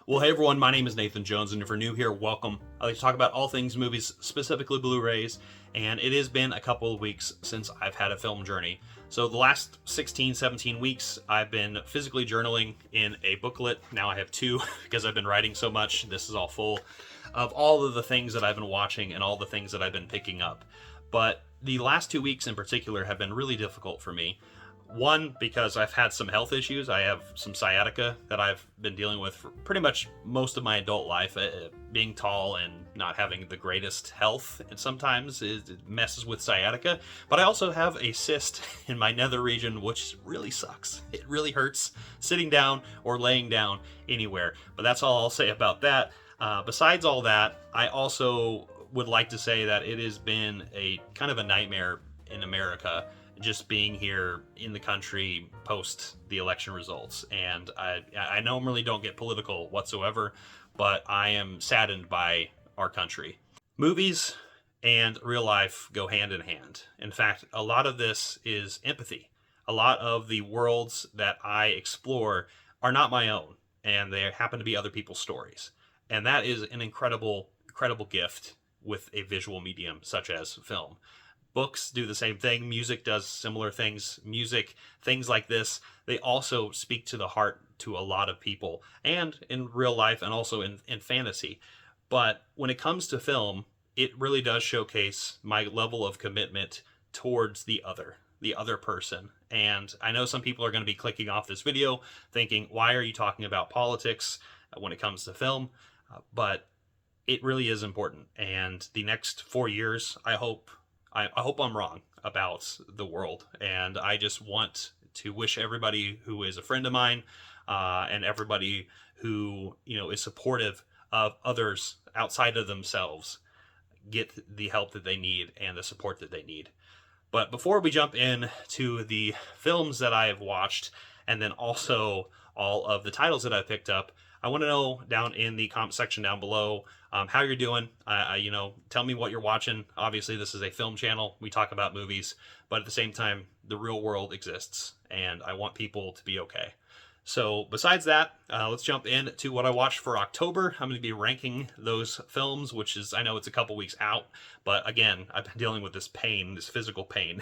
Well, hey everyone, my name is Nathan Jones, and if you're new here, welcome. I like to talk about all things movies, specifically Blu-rays, and it has been a couple of weeks since I've had a film journey. So the last 16, 17 weeks, I've been physically journaling in a booklet. Now I have two, because I've been writing so much. This is all full of all of the things that I've been watching and all the things that I've been picking up. But the last 2 weeks in particular have been really difficult for me. One, because I've had some health issues. I have some sciatica that I've been dealing with for pretty much most of my adult life. Being tall and not having the greatest health, and sometimes it messes with sciatica. But I also have a cyst in my nether region, which really sucks. It really hurts sitting down or laying down anywhere. But that's all I'll say about that. Besides all that, I also would like to say that it has been a kind of a nightmare in America, just being here in the country post the election results. And I normally don't get political whatsoever, but I am saddened by our country. Movies and real life go hand in hand. In fact, a lot of this is empathy. A lot of the worlds that I explore are not my own, and they happen to be other people's stories. And that is an incredible, incredible gift with a visual medium such as film. Books do the same thing. Music does similar things. Music, things like this, they also speak to the heart to a lot of people, and in real life and also in fantasy. But when it comes to film, it really does showcase my level of commitment towards the other person. And I know some people are going to be clicking off this video thinking, why are you talking about politics when it comes to film? But it really is important. And the next 4 years, I hope I'm wrong about the world, and I just want to wish everybody who is a friend of mine and everybody who is supportive of others outside of themselves get the help that they need and the support that they need. But before we jump in to the films that I have watched and then also all of the titles that I picked up, I want to know down in the comment section down below how you're doing. Tell me what you're watching. Obviously, this is a film channel. We talk about movies, but at the same time, the real world exists, and I want people to be okay. So besides that, let's jump into what I watched for October. I'm going to be ranking those films, which is, I know it's a couple weeks out, but again, I've been dealing with this pain, this physical pain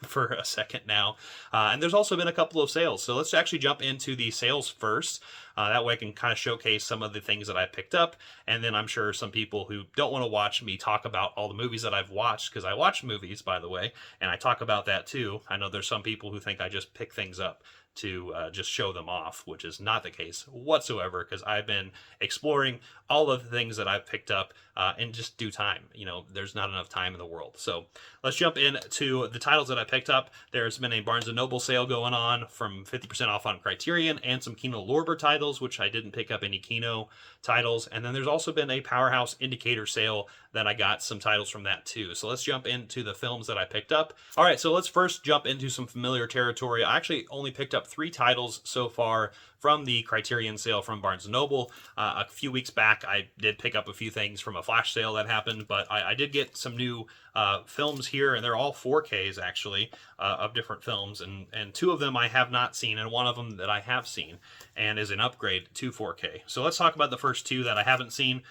for a second now. And there's also been a couple of sales. So let's actually jump into the sales first. That way I can kind of showcase some of the things that I picked up. And then I'm sure some people who don't want to watch me talk about all the movies that I've watched, because I watch movies, by the way, and I talk about that too. I know there's some people who think I just pick things up to just show them off, which is not the case whatsoever, because I've been exploring all of the things that I've picked up in just due time. There's not enough time in the world. So let's jump into the titles that I picked up. There's been a Barnes & Noble sale going on from 50% off on Criterion, and some Kino Lorber titles, which I didn't pick up any Kino titles. And then there's also been a Powerhouse Indicator sale that I got some titles from that too. So let's jump into the films that I picked up. All right, so let's first jump into some familiar territory. I actually only picked up 3 titles so far from the Criterion sale from Barnes & Noble. A few weeks back, I did pick up a few things from a flash sale that happened, but I did get some new films here, and they're all 4Ks actually, of different films, and 2 of them I have not seen, and 1 of them that I have seen, and is an upgrade to 4K. So let's talk about the first 2 that I haven't seen,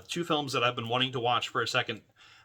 2 films that I've been wanting to watch for a second.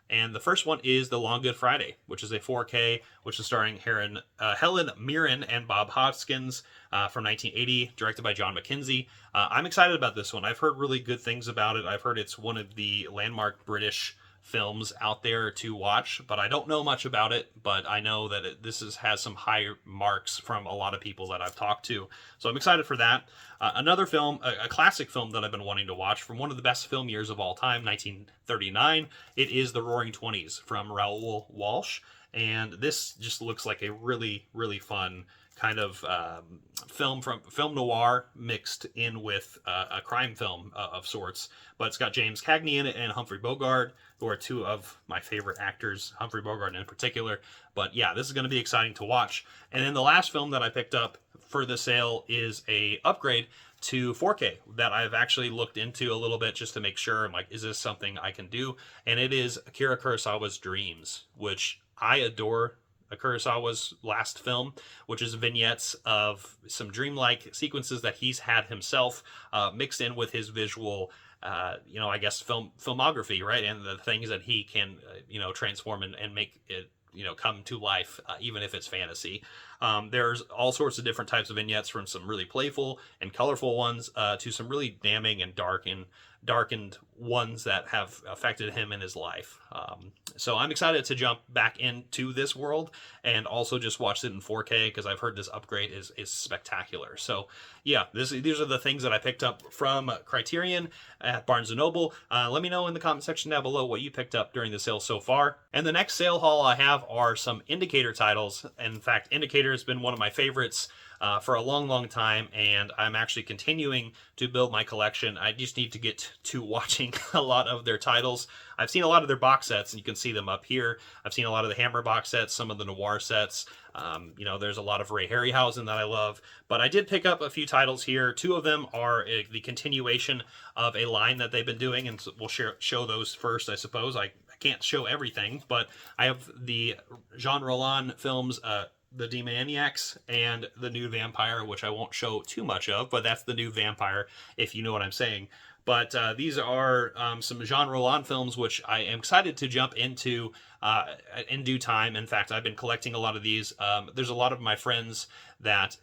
And the first one is The Long Good Friday, which is a 4K, which is starring Helen Mirren and Bob Hoskins from 1980, directed by John McKenzie. I'm excited about this one. I've heard really good things about it. I've heard it's one of the landmark British films out there to watch, but I don't know much about it, but I know that this has some high marks from a lot of people that I've talked to. So I'm excited for that. Another film, a classic film that I've been wanting to watch from one of the best film years of all time, 1939. It is The Roaring Twenties from Raoul Walsh. And this just looks like a really, really fun kind of film noir mixed in with a crime film of sorts. But it's got James Cagney in it and Humphrey Bogart, who are 2 of my favorite actors, Humphrey Bogart in particular. But yeah, this is going to be exciting to watch. And then the last film that I picked up for the sale is a upgrade to 4K that I've actually looked into a little bit just to make sure. I'm like, is this something I can do? And it is Akira Kurosawa's Dreams, which I adore Kurosawa's last film, which is vignettes of some dreamlike sequences that he's had himself, mixed in with his visual, I guess filmography, right? And the things that he can, transform and make it, come to life, even if it's fantasy. There's all sorts of different types of vignettes, from some really playful and colorful ones to some really damning and darkened ones that have affected him in his life. So I'm excited to jump back into this world and also just watch it in 4K, because I've heard this upgrade is spectacular. So yeah, these are the things that I picked up from Criterion at Barnes & Noble. Let me know in the comment section down below what you picked up during the sale so far. And the next sale haul I have are some Indicator titles. In fact, Indicator has been one of my favorites for a long time, and I'm actually continuing to build my collection. I just need to get to watching a lot of their titles. I've seen a lot of their box sets, and you can see them up here. I've seen a lot of the Hammer box sets, some of the Noir sets. There's a lot of Ray Harryhausen that I love, but I did pick up a few titles here. Two of them are the continuation of a line that they've been doing, and so we'll show those first, I suppose. I can't show everything, but I have the Jean Rollin films, The Demoniacs and The Nude Vampire, which I won't show too much of, but that's The Nude Vampire, if you know what I'm saying. But these are some Jean Rollin films, which I am excited to jump into in due time. In fact, I've been collecting a lot of these. There's a lot of my friends that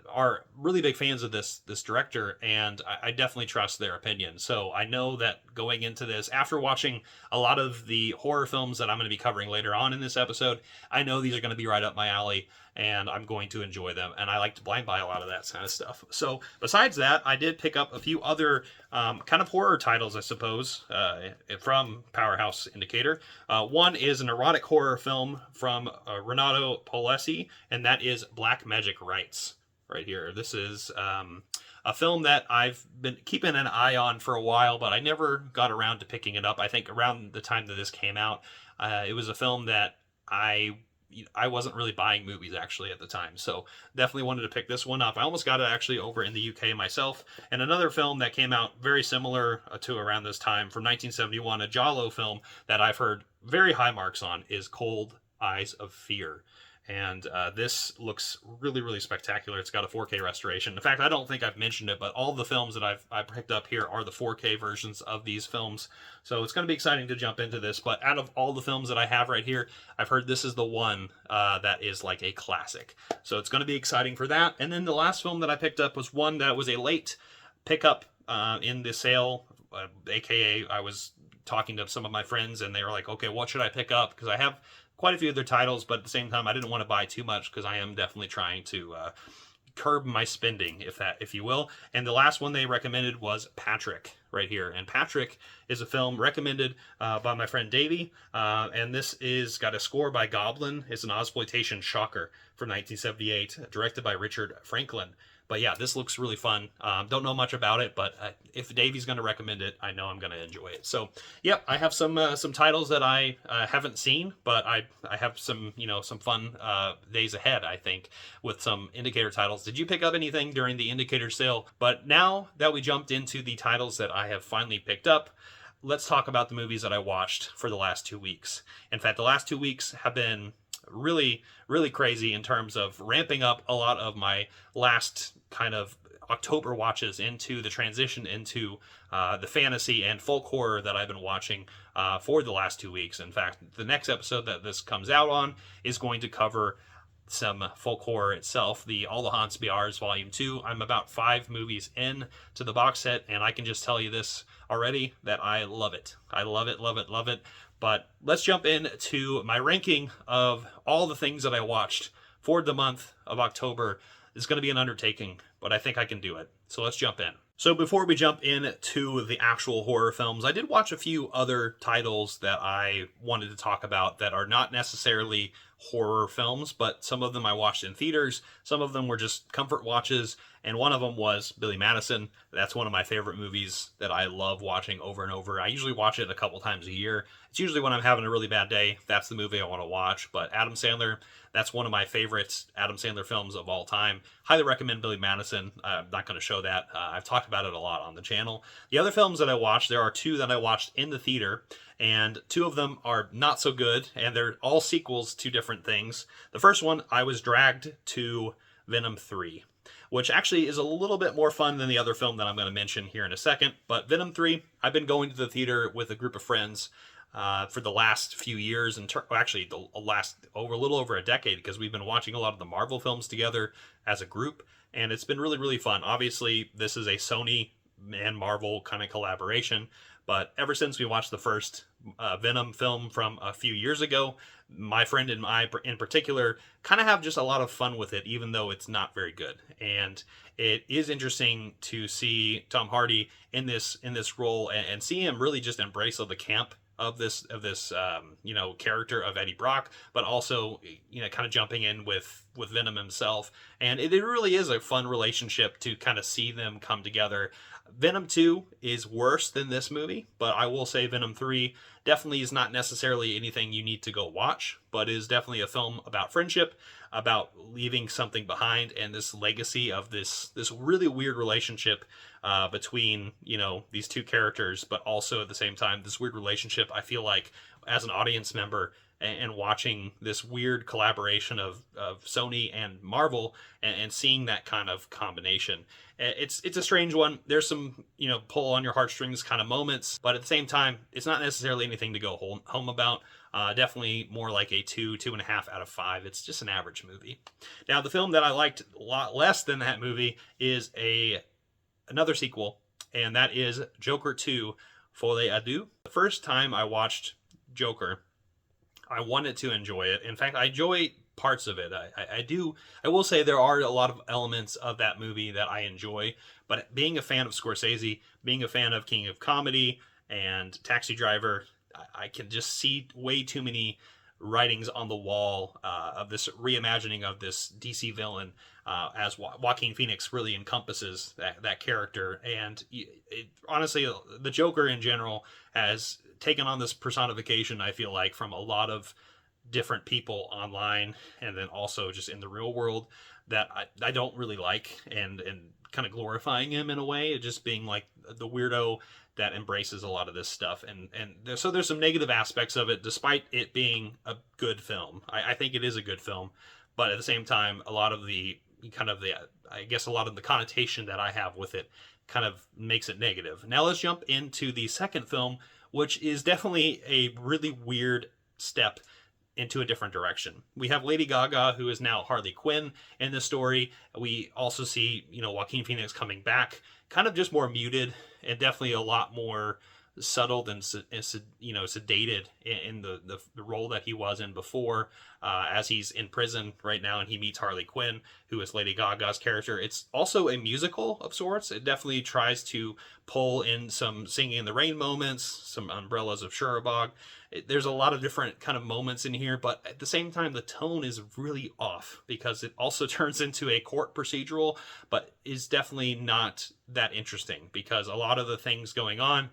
are really big fans of this director, and I definitely trust their opinion. So I know that going into this, after watching a lot of the horror films that I'm going to be covering later on in this episode, I know these are going to be right up my alley, and I'm going to enjoy them. And I like to blind buy a lot of that kind of stuff. So besides that, I did pick up a few other kind of horror titles, I suppose, from Powerhouse Indicator. One is an erotic horror film from Renato Polesi, and that is Black Magic Rites right here. This is a film that I've been keeping an eye on for a while, but I never got around to picking it up. I think around the time that this came out, it was a film that I wasn't really buying movies actually at the time, so definitely wanted to pick this one up. I almost got it actually over in the UK myself. And another film that came out very similar to around this time, from 1971, a Giallo film that I've heard very high marks on, is Cold Eyes of Fear. And this looks really spectacular. It's got a 4K restoration. In fact, I don't think I've mentioned it, but all the films that I've picked up here are the 4K versions of these films. So it's going to be exciting to jump into this. But out of all the films that I have right here, I've heard this is the one that is like a classic. So it's going to be exciting for that. And then the last film that I picked up was one that was a late pickup in the sale, aka I was talking to some of my friends, and they were like, okay, what should I pick up? Because I have quite a few other titles, but at the same time, I didn't want to buy too much, because I am definitely trying to curb my spending, if you will. And the last one they recommended was Patrick right here. And Patrick is a film recommended by my friend Davey, and this is got a score by Goblin. It's an Ozploitation shocker from 1978, directed by Richard Franklin. But yeah, this looks really fun. Don't know much about it, but if Davey's going to recommend it, I know I'm going to enjoy it. So, yep, I have some titles that I haven't seen, but I have some some fun days ahead, I think, with some Indicator titles. Did you pick up anything during the Indicator sale? But now that we jumped into the titles that I have finally picked up, let's talk about the movies that I watched for the last 2 weeks. In fact, the last 2 weeks have been really crazy in terms of ramping up a lot of my last kind of October watches into the transition into the fantasy and folk horror that I've been watching for the last 2 weeks. In fact, the next episode that this comes out on is going to cover some folk horror itself, the All the Haunts Be Ours Volume 2. I'm about 5 movies in to the box set, and I can just tell you this already, that I love it. I love it. But let's jump into my ranking of all the things that I watched for the month of October. It's going to be an undertaking, but I think I can do it. So let's jump in. So before we jump into the actual horror films, I did watch a few other titles that I wanted to talk about that are not necessarily horror films, but some of them I watched in theaters. Some of them were just comfort watches, and one of them was Billy Madison. That's one of my favorite movies that I love watching over and over. I usually watch it a couple times a year. It's usually when I'm having a really bad day. That's the movie I want to watch. But Adam Sandler, that's one of my favorite Adam Sandler films of all time. Highly recommend Billy Madison. I'm not going to show that. I've talked about it a lot on the channel. The other films that I watched, there are 2 that I watched in the theater, and 2 of them are not so good, and they're all sequels to different different things. The first one, I was dragged to Venom 3, which actually is a little bit more fun than the other film that I'm going to mention here in a second. But Venom 3, I've been going to the theater with a group of friends for the last few years, and actually the last a little over a decade, because we've been watching a lot of the Marvel films together as a group, and it's been really, really fun. Obviously, this is a Sony and Marvel kind of collaboration, but ever since we watched the first Venom film from a few years ago, my friend and I in particular kind of have just a lot of fun with it, even though it's not very good. And it is interesting to see Tom Hardy in this role, and see him really just embrace the camp of this character of Eddie Brock, but also kind of jumping in with Venom himself. And it really is a fun relationship to kind of see them come together. Venom 2 is worse than this movie, but I will say Venom 3 definitely is not necessarily anything you need to go watch, but is definitely a film about friendship, about leaving something behind, and this legacy of this really weird relationship between these two characters, but also at the same time this weird relationship, I feel like, as an audience member and watching this weird collaboration of Sony and Marvel, and seeing that kind of combination. It's a strange one. There's some pull on your heartstrings kind of moments, but at the same time, it's not necessarily anything to go home about. Definitely more like a 2.5 out of 5. It's just an average movie. Now, the film that I liked a lot less than that movie is another sequel, and that is Joker 2, Folie à Deux. The first time I watched Joker, I wanted to enjoy it. In fact, I enjoy parts of it. I will say there are a lot of elements of that movie that I enjoy, but being a fan of Scorsese, being a fan of King of Comedy and Taxi Driver, I can just see way too many writings on the wall of this reimagining of this DC villain, as Joaquin Phoenix really encompasses that character. And honestly, the Joker in general has taken on this personification, I feel like, from a lot of different people online, and then also just in the real world, that I don't really like, and kind of glorifying him in a way, just being like the weirdo that embraces a lot of this stuff. And so there's some negative aspects of it, despite it being a good film. I think it is a good film, but at the same time, a lot of the connotation that I have with it kind of makes it negative. Now let's jump into the second film, which is definitely a really weird step into a different direction. We have Lady Gaga, who is now Harley Quinn in this story. We also see, Joaquin Phoenix coming back, kind of just more muted, and definitely a lot more subtle and sedated in the role that he was in before, as he's in prison right now and he meets Harley Quinn, who is Lady Gaga's character. It's also a musical of sorts. It definitely tries to pull in some Singing in the Rain moments, some Umbrellas of Cherbourg. There's a lot of different kind of moments in here, but at the same time, the tone is really off, because it also turns into a court procedural, but is definitely not that interesting, because a lot of the things going on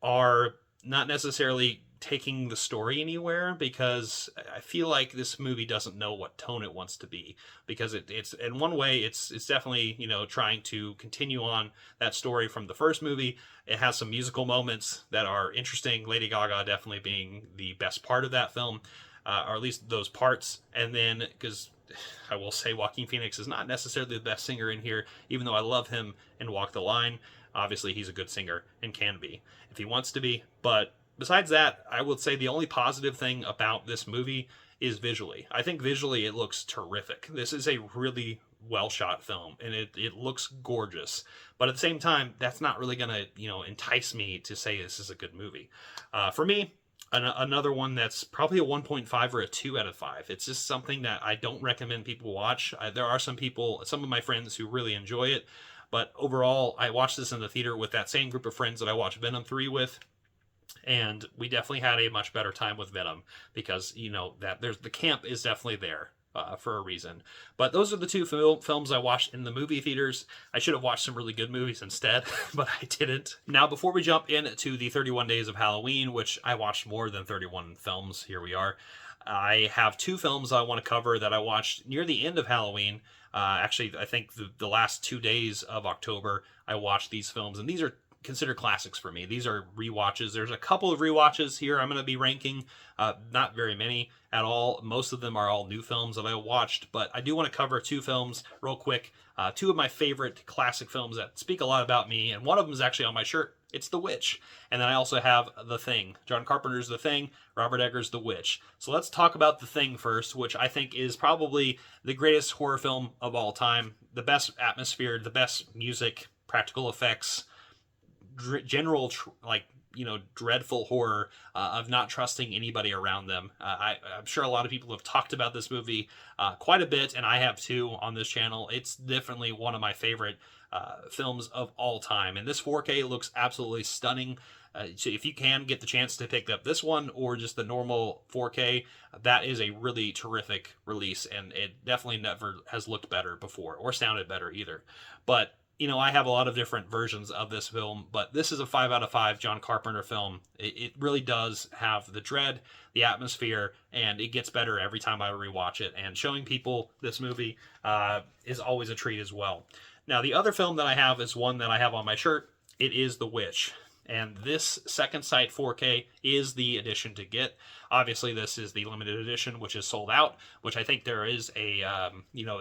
are not necessarily taking the story anywhere, because I feel like this movie doesn't know what tone it wants to be, because it's in one way it's definitely trying to continue on that story from the first movie. It has some musical moments that are interesting, Lady Gaga definitely being the best part of that film, or at least those parts. And then, because I will say Joaquin Phoenix is not necessarily the best singer in here, even though I love him in Walk the Line. Obviously, he's a good singer and can be if he wants to be. But besides that, I would say the only positive thing about this movie is visually. I think visually it looks terrific. This is a really well-shot film, and it looks gorgeous. But at the same time, that's not really going to entice me to say this is a good movie. For me, another one that's probably a 1.5 or a 2 out of 5. It's just something that I don't recommend people watch. There are some of my friends who really enjoy it. But overall, I watched this in the theater with that same group of friends that I watched Venom 3 with, and we definitely had a much better time with Venom, because that the camp is definitely there for a reason. But those are the two films I watched in the movie theaters. I should have watched some really good movies instead, but I didn't. Now, before we jump into the 31 Days of Halloween, which I watched more than 31 films, here we are. I have two films I want to cover that I watched near the end of Halloween. Actually, I think the last 2 days of October, I watched these films, and these are considered classics for me. These are rewatches. There's a couple of rewatches here I'm going to be ranking. Not very many at all. Most of them are all new films that I watched, but I do want to cover two films real quick. Two of my favorite classic films that speak a lot about me, and one of them is actually on my shirt. It's The Witch. And then I also have The Thing. John Carpenter's The Thing, Robert Eggers' The Witch. So let's talk about The Thing first, which I think is probably the greatest horror film of all time. The best atmosphere, the best music, practical effects, general, dreadful horror of not trusting anybody around them. I'm sure a lot of people have talked about this movie quite a bit, and I have too on this channel. It's definitely one of my favorite films of all time, and this 4K looks absolutely stunning. So if you can get the chance to pick up this one or just the normal 4K, that is a really terrific release, and it definitely never has looked better before or sounded better either. But I have a lot of different versions of this film, but this is a 5 out of 5 John Carpenter film. It really does have the dread, the atmosphere, and it gets better every time I rewatch it. And showing people this movie is always a treat as well. Now, the other film that I have is one that I have on my shirt. It is The Witch. And this Second Sight 4K is the edition to get. Obviously, this is the limited edition, which is sold out, which I think there is a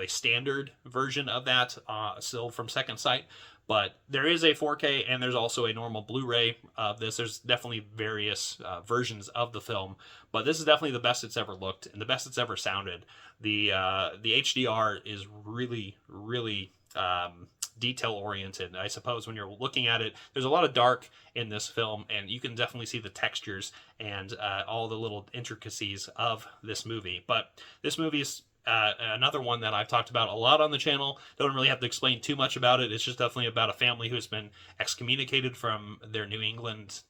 standard version of that still from Second Sight. But there is a 4K, and there's also a normal Blu-ray of this. There's definitely various versions of the film, but this is definitely the best it's ever looked and the best it's ever sounded. The HDR is really, really detail oriented. I suppose when you're looking at it, there's a lot of dark in this film, and you can definitely see the textures and all the little intricacies of this movie. But this movie is another one that I've talked about a lot on the channel. Don't really have to explain too much about it. It's just definitely about a family who's been excommunicated from their New England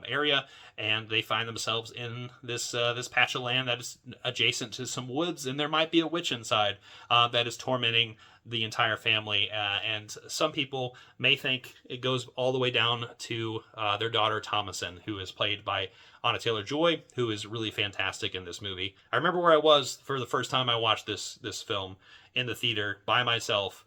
area, and they find themselves in this patch of land that is adjacent to some woods, and there might be a witch inside that is tormenting the entire family, and some people may think it goes all the way down to their daughter Thomasin, who is played by Anna Taylor-Joy, who is really fantastic in this movie. I remember where I was for the first time I watched this film in the theater by myself,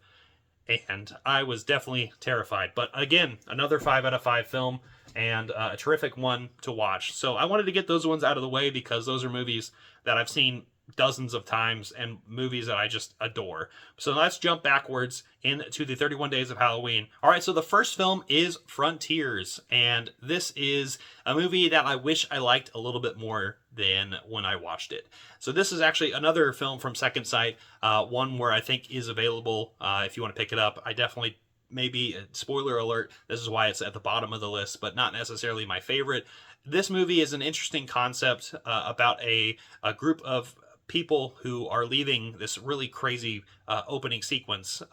and I was definitely terrified. But again, another 5 out of 5 film, and a terrific one to watch. So I wanted to get those ones out of the way because those are movies that I've seen dozens of times and movies that I just adore. So let's jump backwards into the 31 Days of Halloween. All right, so the first film is Frontiers, and this is a movie that I wish I liked a little bit more than when I watched it. So this is actually another film from Second Sight, one where I think is available if you want to pick it up. I definitely, maybe, spoiler alert, this is why it's at the bottom of the list, but not necessarily my favorite. This movie is an interesting concept about a group of people who are leaving this really crazy opening sequence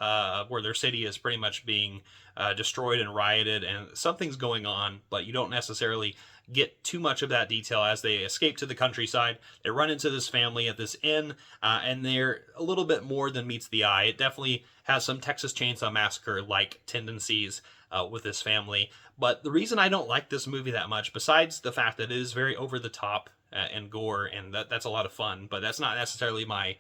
where their city is pretty much being destroyed and rioted, and something's going on, but you don't necessarily get too much of that detail as they escape to the countryside. They run into this family at this inn, and they're a little bit more than meets the eye. It definitely has some Texas Chainsaw Massacre-like tendencies with this family. But the reason I don't like this movie that much, besides the fact that it is very over-the-top and gore, and that's a lot of fun, but that's not necessarily my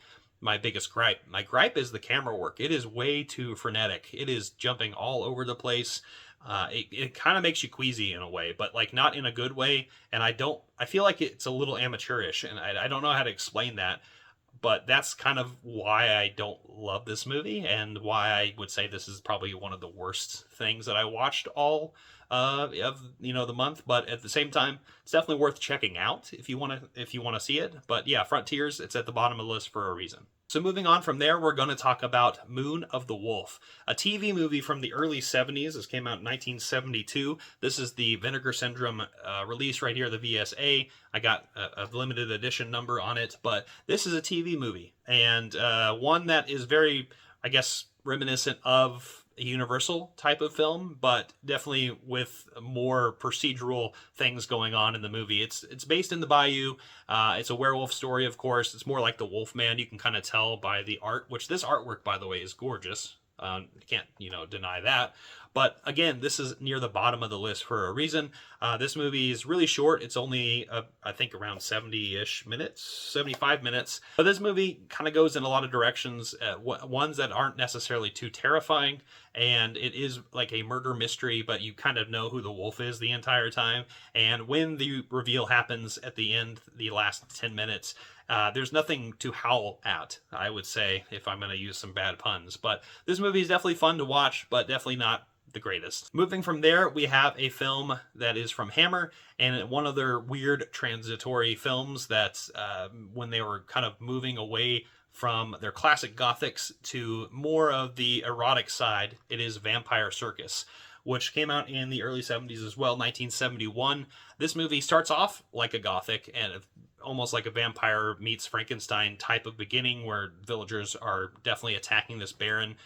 biggest gripe. My gripe is the camera work. It is way too frenetic. It is jumping all over the place. It kind of makes you queasy in a way, but like not in a good way. And I feel like it's a little amateurish, and I don't know how to explain that, but that's kind of why I don't love this movie, and why I would say this is probably one of the worst things that I watched all of the month. But at the same time, it's definitely worth checking out if you want to see it. But yeah, Frontiers, it's at the bottom of the list for a reason. So moving on from there, we're going to talk about Moon of the Wolf, a TV movie from the early 70s. This came out in 1972. This is the Vinegar Syndrome release right here, the VSA. I got a limited edition number on it, but this is a TV movie, and one that is very, I guess, reminiscent of a Universal type of film, but definitely with more procedural things going on in the movie. It's based in the Bayou. It's a werewolf story, of course. It's more like the Wolfman. You can kind of tell by the art, which this artwork, by the way, is gorgeous. Can't, deny that. But again, this is near the bottom of the list for a reason. This movie is really short. It's only, I think, around 70-ish minutes, 75 minutes. But this movie kind of goes in a lot of directions, ones that aren't necessarily too terrifying. And it is like a murder mystery, but you kind of know who the wolf is the entire time. And when the reveal happens at the end, the last 10 minutes, there's nothing to howl at, I would say, if I'm going to use some bad puns. But this movie is definitely fun to watch, but definitely not the greatest. Moving from there, we have a film that is from Hammer, and one of their weird transitory films that's when they were kind of moving away from their classic gothics to more of the erotic side. It is Vampire Circus, which came out in the early 70s as well, 1971. This movie starts off like a gothic and almost like a vampire meets Frankenstein type of beginning, where villagers are definitely attacking this baron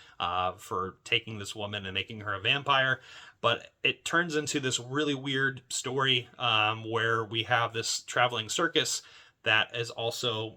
for taking this woman and making her a vampire. But it turns into this really weird story where we have this traveling circus that is also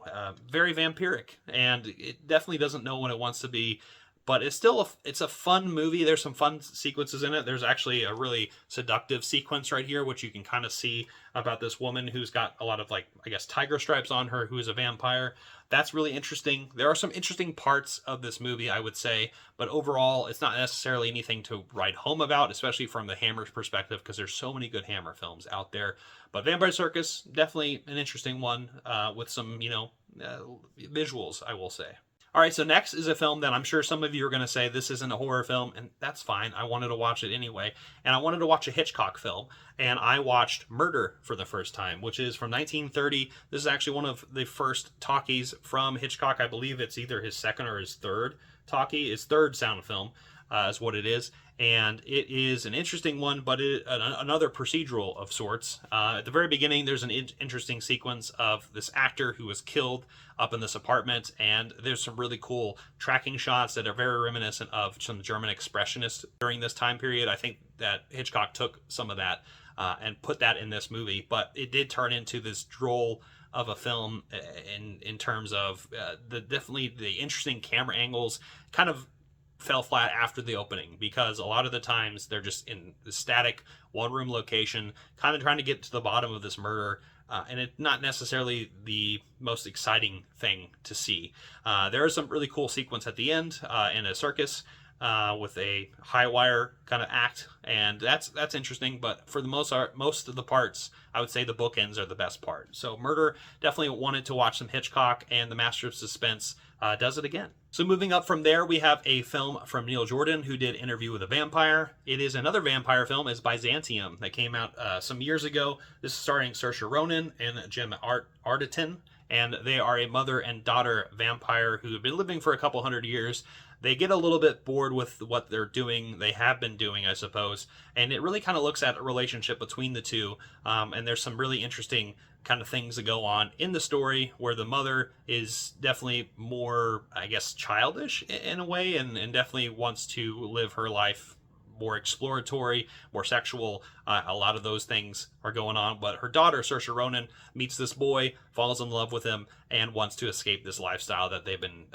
very vampiric, and it definitely doesn't know what it wants to be. But it's still it's a fun movie. There's some fun sequences in it. There's actually a really seductive sequence right here, which you can kind of see about this woman who's got a lot of, like, I guess, tiger stripes on her, who is a vampire. That's really interesting. There are some interesting parts of this movie, I would say, but overall, it's not necessarily anything to write home about, especially from the Hammer's perspective, because there's so many good Hammer films out there. But Vampire Circus, definitely an interesting one with some, visuals, I will say. All right, so next is a film that I'm sure some of you are going to say this isn't a horror film, and that's fine. I wanted to watch it anyway, and I wanted to watch a Hitchcock film, and I watched Murder for the first time, which is from 1930. This is actually one of the first talkies from Hitchcock. I believe it's either his second or his third talkie. His third sound film is what it is, and it is an interesting one, but another procedural of sorts. At the very beginning, there's an interesting sequence of this actor who was killed up in this apartment, and there's some really cool tracking shots that are very reminiscent of some German expressionists during this time period. I think that Hitchcock took some of that and put that in this movie, but it did turn into this droll of a film in terms of definitely the interesting camera angles. Kind of fell flat after the opening, because a lot of the times they're just in the static one-room location, kind of trying to get to the bottom of this murder, and it's not necessarily the most exciting thing to see. There is some really cool sequence at the end in a circus with a high wire kind of act, and that's interesting. But for the most of the parts, I would say the bookends are the best part. So Murder, definitely wanted to watch some Hitchcock, and the Master of Suspense does it again. So moving up from there, we have a film from Neil Jordan, who did Interview with a Vampire. It is another vampire film, is Byzantium, that came out some years ago. This is starring Saoirse Ronan and Jim Arterton, and they are a mother and daughter vampire who have been living for a couple hundred years. They get a little bit bored with what they're doing. They have been doing, I suppose. And it really kind of looks at a relationship between the two. And there's some really interesting kind of things that go on in the story, where the mother is definitely more, I guess, childish in a way, and definitely wants to live her life more exploratory, more sexual. A lot of those things are going on. But her daughter, Saoirse Ronan, meets this boy, falls in love with him, and wants to escape this lifestyle that they've been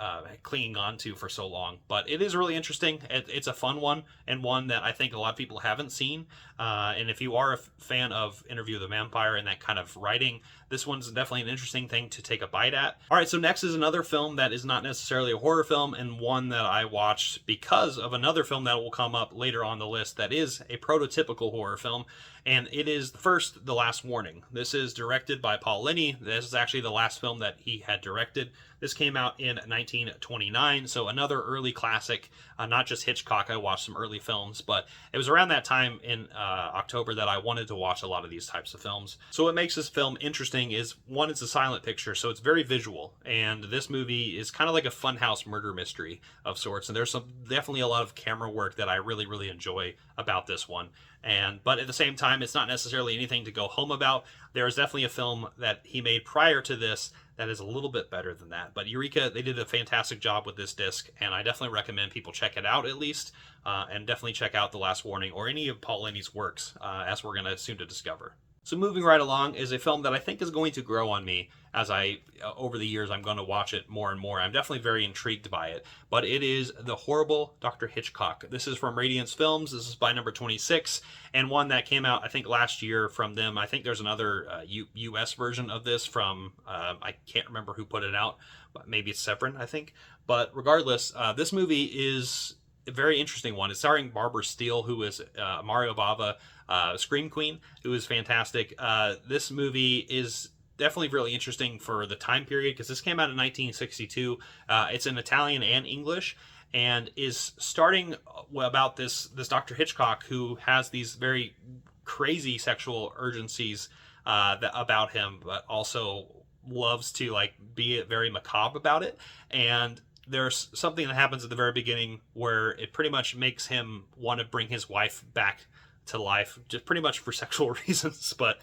clinging on to for so long. But it is really interesting. It's a fun one, and one that I think a lot of people haven't seen. And if you are a fan of Interview with the Vampire and that kind of writing, this one's definitely an interesting thing to take a bite at. All right, so next is another film that is not necessarily a horror film, and one that I watched because of another film that will come up later on the list that is a prototypical horror film, and it is first The Last Warning. This is directed by Paul Lenny. This is actually the last film that he had directed. This came out in 1929, so another early classic. Not just Hitchcock, I watched some early films, but it was around that time in October that I wanted to watch a lot of these types of films. So what makes this film interesting is, one, it's a silent picture, so it's very visual, and this movie is kind of like a funhouse murder mystery of sorts, and there's definitely a lot of camera work that I really, really enjoy about this one. But at the same time, it's not necessarily anything to go home about. There is definitely a film that he made prior to this that is a little bit better than that. But Eureka, they did a fantastic job with this disc, and I definitely recommend people check it out at least, and definitely check out The Last Warning or any of Paul Lenny's works, as we're going to soon to discover. So moving right along is a film that I think is going to grow on me as over the years, I'm going to watch it more and more. I'm definitely very intrigued by it, but it is The Horrible Dr. Hitchcock. This is from Radiance Films. This is by number 26, and one that came out, I think, last year from them. I think there's another US version of this from, I can't remember who put it out, but maybe it's Severin, I think. But regardless, this movie is a very interesting one. It's starring Barbara Steele, who is Mario Bava, Scream Queen, who is fantastic. This movie is definitely really interesting for the time period because this came out in 1962. It's in Italian and English, and is starting about this Dr. Hitchcock who has these very crazy sexual urgencies about him, but also loves to like be very macabre about it. And there's something that happens at the very beginning where it pretty much makes him want to bring his wife back to life, just pretty much for sexual reasons, but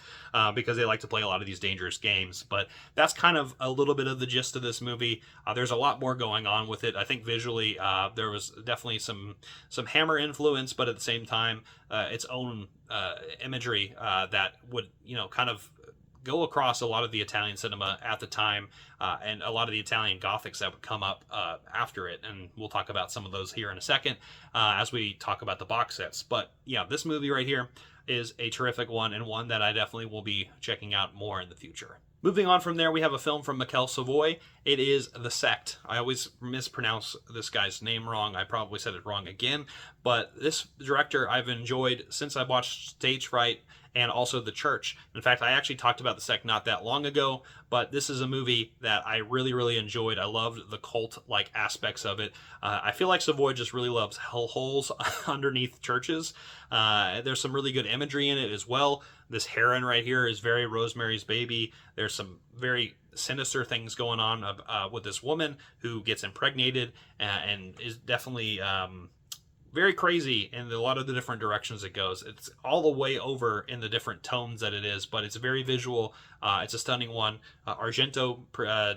because they like to play a lot of these dangerous games. But that's kind of a little bit of the gist of this movie. There's a lot more going on with it. I think visually there was definitely some Hammer influence, but at the same time its own imagery that would kind of go across a lot of the Italian cinema at the time, and a lot of the Italian Gothics that would come up after it. And we'll talk about some of those here in a second as we talk about the box sets. But yeah, this movie right here is a terrific one, and one that I definitely will be checking out more in the future. Moving on from there, we have a film from Mikel Savoy. It is The Sect. I always mispronounce this guy's name wrong. I probably said it wrong again. But this director I've enjoyed since I watched Stage Fright and also The Church. In fact, I actually talked about The Sect not that long ago, but this is a movie that I really, really enjoyed. I loved the cult-like aspects of it. I feel like Savoy just really loves hellholes underneath churches. There's some really good imagery in it as well. This heron right here is very Rosemary's Baby. There's some very sinister things going on with this woman who gets impregnated and is definitely very crazy in a lot of the different directions it goes. It's all the way over in the different tones that it is, but it's very visual. It's a stunning one. Argento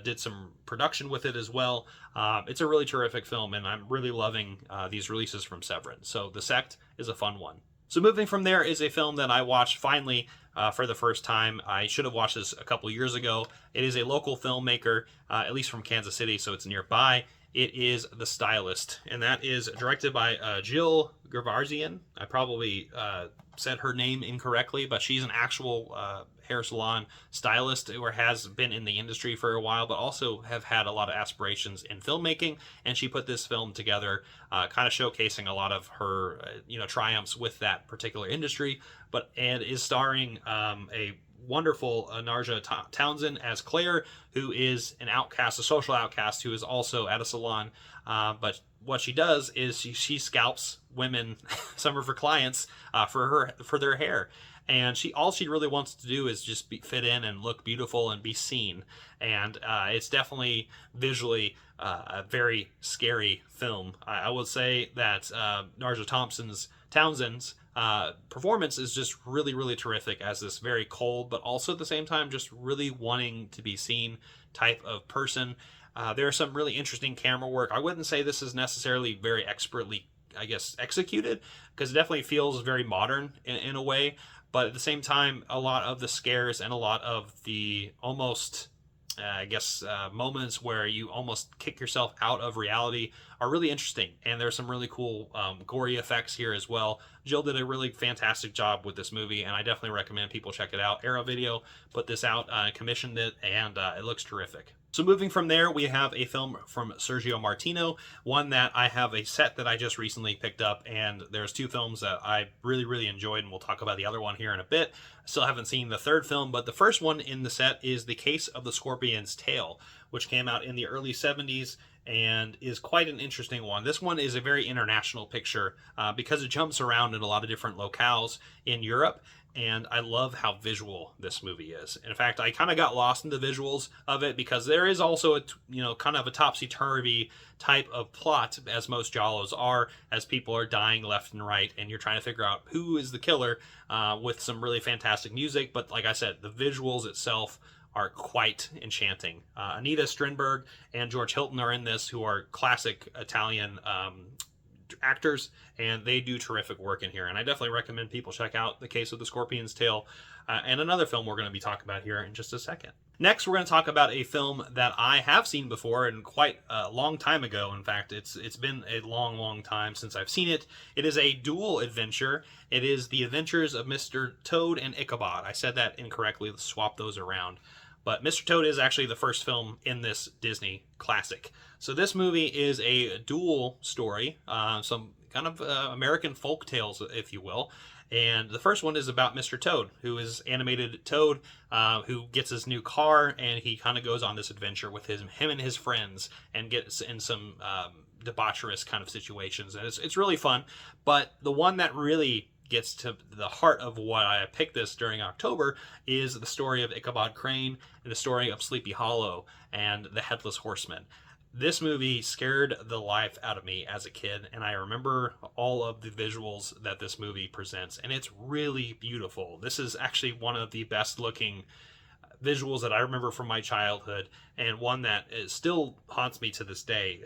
did some production with it as well. It's a really terrific film, and I'm really loving these releases from Severin. So The Sect is a fun one. So moving from there is a film that I watched finally for the first time. I should have watched this a couple years ago. It is a local filmmaker, at least from Kansas City, so it's nearby. It is The Stylist, and that is directed by Jill Gervarzian. I probably said her name incorrectly, but she's an actual hair salon stylist who has been in the industry for a while, but also have had a lot of aspirations in filmmaking. And she put this film together, kind of showcasing a lot of her, triumphs with that particular industry. And is starring a wonderful Narja Townsend as Claire, who is an outcast, a social outcast, who is also at a salon. But what she does is she scalps women, some of her clients, for their hair. And all she really wants to do is just fit in and look beautiful and be seen. And it's definitely visually a very scary film. I would say that Narja Townsend's performance is just really, really terrific as this very cold, but also at the same time just really wanting to be seen type of person. There's some really interesting camera work. I wouldn't say this is necessarily very expertly, executed, because it definitely feels very modern in a way. But at the same time, a lot of the scares and a lot of the almost, moments where you almost kick yourself out of reality are really interesting. And there's some really cool gory effects here as well. Jill did a really fantastic job with this movie, and I definitely recommend people check it out. Arrow Video put this out, commissioned it, and it looks terrific. So moving from there, we have a film from Sergio Martino, one that I have a set that I just recently picked up, and there's two films that I really, really enjoyed, and we'll talk about the other one here in a bit. I still haven't seen the third film, but the first one in the set is The Case of the Scorpion's Tail, which came out in the early 70s and is quite an interesting one. This one is a very international picture because it jumps around in a lot of different locales in Europe. And I love how visual this movie is. In fact, I kind of got lost in the visuals of it because there is also kind of a topsy-turvy type of plot, as most giallos are, as people are dying left and right, and you're trying to figure out who is the killer with some really fantastic music. But like I said, the visuals itself are quite enchanting. Anita Strindberg and George Hilton are in this, who are classic Italian actors, and they do terrific work in here. And I definitely recommend people check out The Case of the Scorpion's Tail, and another film we're going to be talking about here in just a second. Next, we're going to talk about a film that I have seen before, and quite a long time ago. In fact, it's been a long time since I've seen it. It is a dual adventure. It is The Adventures of Mr. Toad and Ichabod. I said that incorrectly. Let's swap those around. But Mr. Toad is actually the first film in this Disney classic. So this movie is a dual story, some kind of American folk tales, if you will. And the first one is about Mr. Toad, who is animated Toad, who gets his new car, and he kind of goes on this adventure with him and his friends, and gets in some debaucherous kind of situations. And it's really fun. But the one that really gets to the heart of why I picked this during October is the story of Ichabod Crane and the story of Sleepy Hollow and the Headless Horseman. This movie scared the life out of me as a kid, and I remember all of the visuals that this movie presents, and it's really beautiful. This is actually one of the best looking visuals that I remember from my childhood, and one that still haunts me to this day.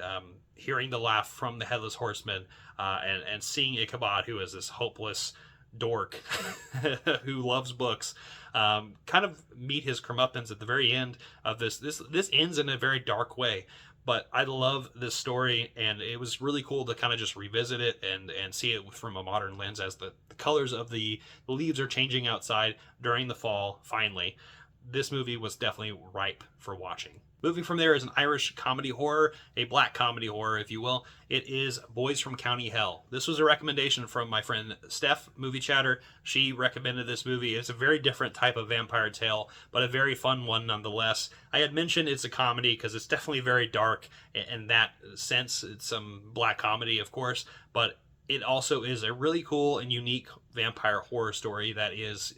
Hearing the laugh from the Headless Horseman, and seeing Ichabod, who is this hopeless dork who loves books, kind of meet his comeuppance at the very end of this. This ends in a very dark way, but I love this story, and it was really cool to kind of just revisit it and see it from a modern lens as the colors of the leaves are changing outside during the fall, finally. This movie was definitely ripe for watching. Moving from there is an Irish comedy horror, a black comedy horror, if you will. It is Boys from County Hell. This was a recommendation from my friend Steph, Movie Chatter. She recommended this movie. It's a very different type of vampire tale, but a very fun one nonetheless. I had mentioned it's a comedy because it's definitely very dark in that sense. It's some black comedy, of course, but it also is a really cool and unique vampire horror story that is,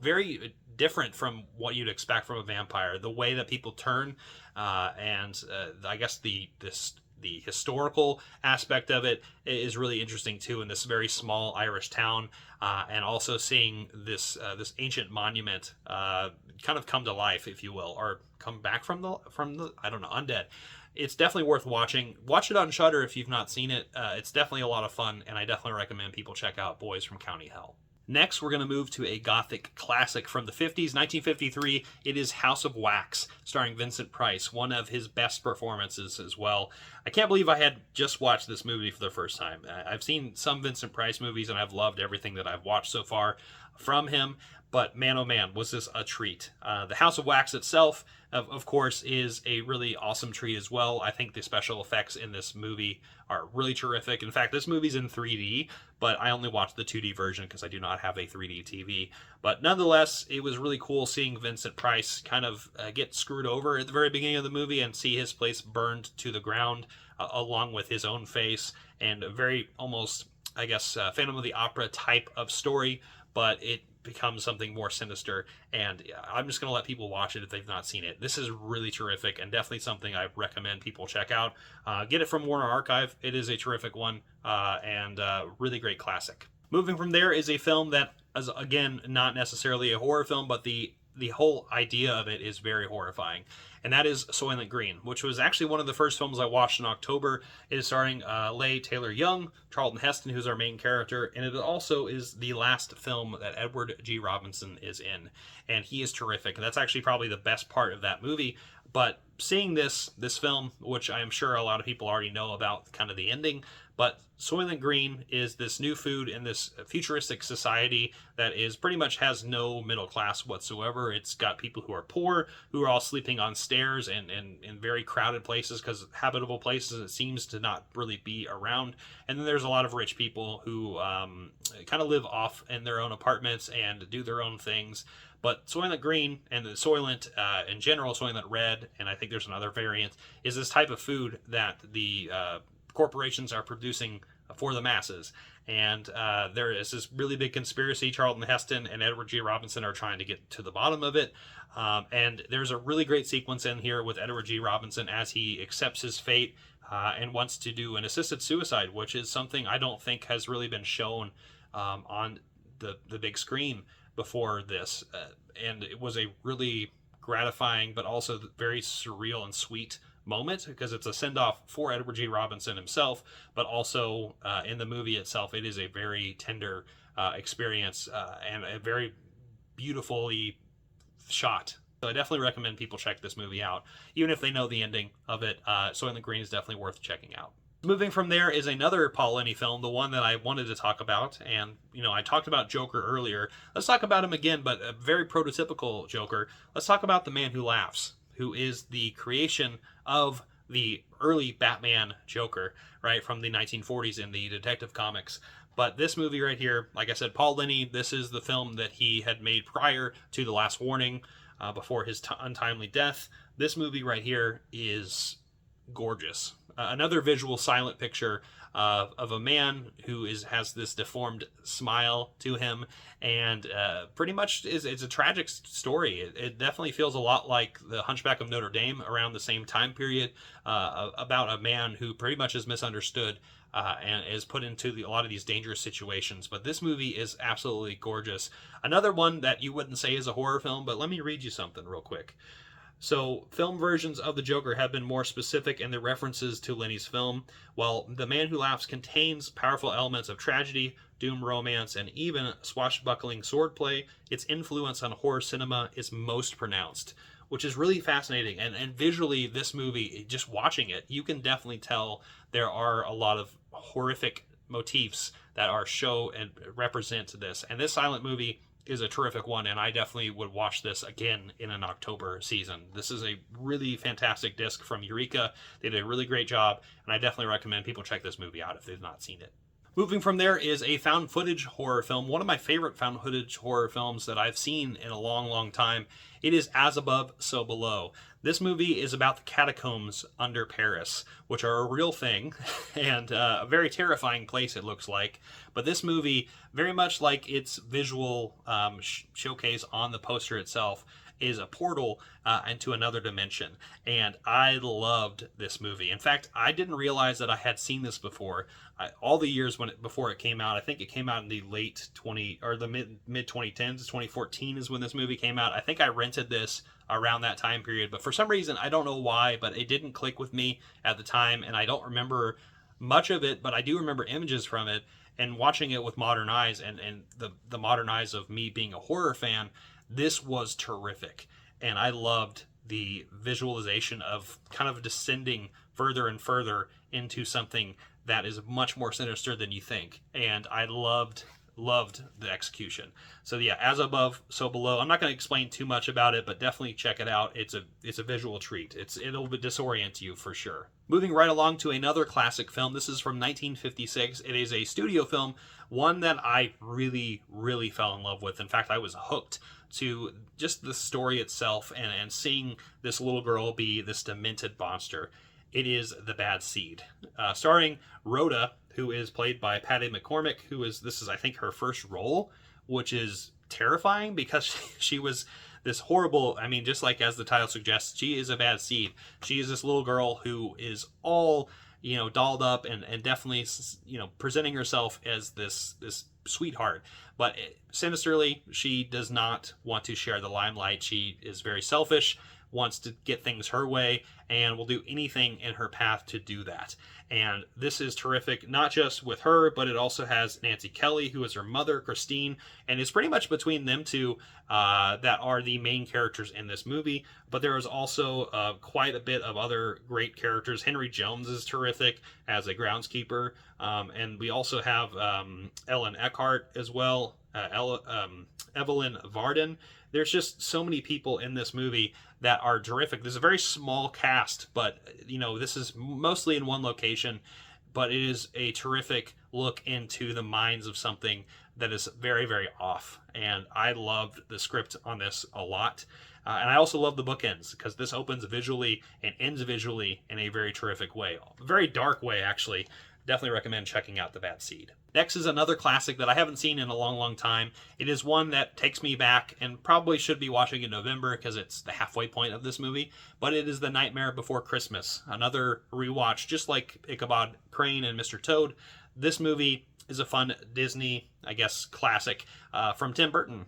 very different from what you'd expect from a vampire. The way that people turn, and I guess the historical aspect of it is really interesting too, in this very small Irish town, and also seeing this ancient monument kind of come to life, if you will, or come back from the I don't know, undead. It's definitely worth watching. Watch it on Shudder if you've not seen it. It's definitely a lot of fun, and I definitely recommend people check out Boys from County Hell. Next, we're going to move to a gothic classic from the 50s, 1953. It is House of Wax, starring Vincent Price, one of his best performances as well. I can't believe I had just watched this movie for the first time. I've seen some Vincent Price movies, and I've loved everything that I've watched so far from him. But man, oh man, was this a treat. The House of Wax itself, of course, is a really awesome treat as well. I think the special effects in this movie are really terrific. In fact, this movie's in 3D, but I only watched the 2D version because I do not have a 3D TV. But nonetheless, it was really cool seeing Vincent Price kind of get screwed over at the very beginning of the movie and see his place burned to the ground, along with his own face, and a very almost, I guess, Phantom of the Opera type of story, but it becomes something more sinister, and I'm just going to let people watch it if they've not seen it. This is really terrific, and definitely something I recommend people check out. Get it from Warner Archive. It is a terrific one, and really great classic. Moving from there is a film that is, again, not necessarily a horror film, but the whole idea of it is very horrifying, and that is Soylent Green, which was actually one of the first films I watched in October. It is starring Leigh Taylor-Young, Charlton Heston, who's our main character, and it also is the last film that Edward G. Robinson is in, and he is terrific. That's actually probably the best part of that movie. But seeing this film, which I am sure a lot of people already know about, kind of the ending, but Soylent Green is this new food in this futuristic society that is pretty much has no middle class whatsoever. It's got people who are poor, who are all sleeping on stairs and in very crowded places, because habitable places it seems to not really be around. And then there's a lot of rich people who kind of live off in their own apartments and do their own things. But Soylent Green and the Soylent in general, Soylent Red, and I think there's another variant, is this type of food that the corporations are producing for the masses. And there is this really big conspiracy. Charlton Heston and Edward G. Robinson are trying to get to the bottom of it. And there's a really great sequence in here with Edward G. Robinson as he accepts his fate and wants to do an assisted suicide, which is something I don't think has really been shown on the big screen before this. And it was a really gratifying but also very surreal and sweet moment, because it's a send-off for Edward G. Robinson himself, but also in the movie itself, it is a very tender experience and a very beautifully shot. So I definitely recommend people check this movie out, even if they know the ending of it. Soylent Green is definitely worth checking out. Moving from there is another Paul Lenny film, the one that I wanted to talk about. And, you know, I talked about Joker earlier. Let's talk about him again, but a very prototypical Joker. Let's talk about The Man Who Laughs, who is the creation of the early Batman Joker, right, from the 1940s in the Detective Comics. But this movie right here, like I said, Paul Lenny, this is the film that he had made prior to The Last Warning, before his untimely death. This movie right here is gorgeous. Another visual silent picture of a man who has this deformed smile to him, and pretty much it's a tragic story. It definitely feels a lot like The Hunchback of Notre Dame around the same time period, about a man who pretty much is misunderstood and is put into a lot of these dangerous situations. But this movie is absolutely gorgeous. Another one that you wouldn't say is a horror film, but let me read you something real quick. So, film versions of the Joker have been more specific in their references to Lenny's film, while The Man Who Laughs contains powerful elements of tragedy, doom romance, and even swashbuckling swordplay. Its influence on horror cinema is most pronounced, which is really fascinating. And visually, this movie, just watching it, you can definitely tell there are a lot of horrific motifs that show and represent this. And this silent movie is a terrific one, and I definitely would watch this again in an October season. This is a really fantastic disc from Eureka. They did a really great job, and I definitely recommend people check this movie out if they've not seen it. Moving from there is a found footage horror film, one of my favorite found footage horror films that I've seen in a long, long time. It is As Above, So Below. This movie is about the catacombs under Paris, which are a real thing, and a very terrifying place it looks like. But this movie, very much like its visual showcase on the poster itself, is a portal into another dimension. And I loved this movie. In fact, I didn't realize that I had seen this before. All the years before it came out, I think it came out in the mid 2010s. 2014 is when this movie came out. I think I rented this around that time period, but for some reason, I don't know why, but it didn't click with me at the time, and I don't remember much of it, but I do remember images from it, and watching it with modern eyes and the modern eyes of me being a horror fan. This was terrific, and I loved the visualization of kind of descending further and further into something that is much more sinister than you think, and I loved the execution. So yeah, As Above, So Below. I'm not going to explain too much about it, but definitely check it out. It's a visual treat. It'll disorient you for sure. Moving right along to another classic film. This is from 1956. It is a studio film, one that I really, really fell in love with. In fact, I was hooked to just the story itself and seeing this little girl be this demented monster. It is The Bad Seed, starring Rhoda, who is played by Patty McCormack, this is I think her first role, which is terrifying because she was this horrible, I mean, just like as the title suggests, she is a bad seed. She is this little girl who is all, dolled up and definitely, presenting herself as this sweetheart. But sinisterly, she does not want to share the limelight. She is very selfish, wants to get things her way, and will do anything in her path to do that. And this is terrific, not just with her, but it also has Nancy Kelly, who is her mother, Christine, and it's pretty much between them two that are the main characters in this movie. But there is also quite a bit of other great characters. Henry Jones is terrific as a groundskeeper, and we also have Ellen Eckhart as well, Evelyn Varden. There's just so many people in this movie that are terrific. There's a very small cast, but this is mostly in one location, but it is a terrific look into the minds of something that is very, very off. And I loved the script on this a lot. And I also love the bookends, because this opens visually and ends visually in a very terrific way. A very dark way, actually. Definitely recommend checking out The Bad Seed. Next is another classic that I haven't seen in a long, long time. It is one that takes me back and probably should be watching in November because it's the halfway point of this movie. But it is The Nightmare Before Christmas. Another rewatch, just like Ichabod Crane and Mr. Toad. This movie is a fun Disney, I guess, classic from Tim Burton,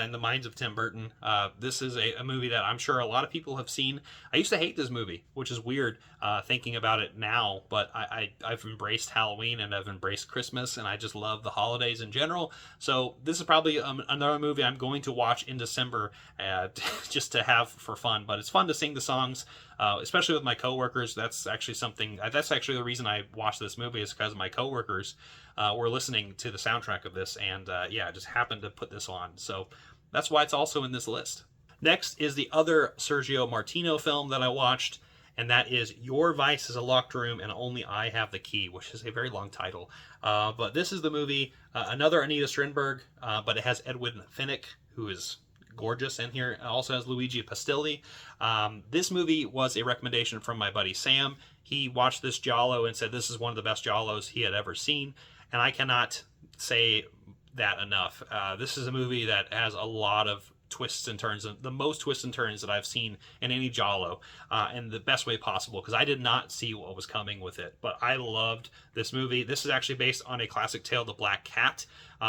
in the minds of Tim Burton. This is a movie that I'm sure a lot of people have seen. I used to hate this movie, which is weird thinking about it now, but I've embraced Halloween and I've embraced Christmas, and I just love the holidays in general. So this is probably another movie I'm going to watch in December just to have for fun. But it's fun to sing the songs, especially with my coworkers. That's actually the reason I watched this movie, is because my coworkers were listening to the soundtrack of this, and I just happened to put this on. So that's why it's also in this list. Next is the other Sergio Martino film that I watched, and that is Your Vice is a Locked Room and Only I Have the Key, which is a very long title. But this is the movie, another Anita Strindberg, but it has Edwin Finnick, who is gorgeous in here. It also has Luigi Pastilli. This movie was a recommendation from my buddy Sam. He watched this Giallo and said this is one of the best Giallos he had ever seen, and I cannot say that enough. This is a movie that has a lot of twists and turns, the most twists and turns that I've seen in any Giallo, in the best way possible, because I did not see what was coming with it. But I loved this movie. This is actually based on a classic tale, The Black Cat,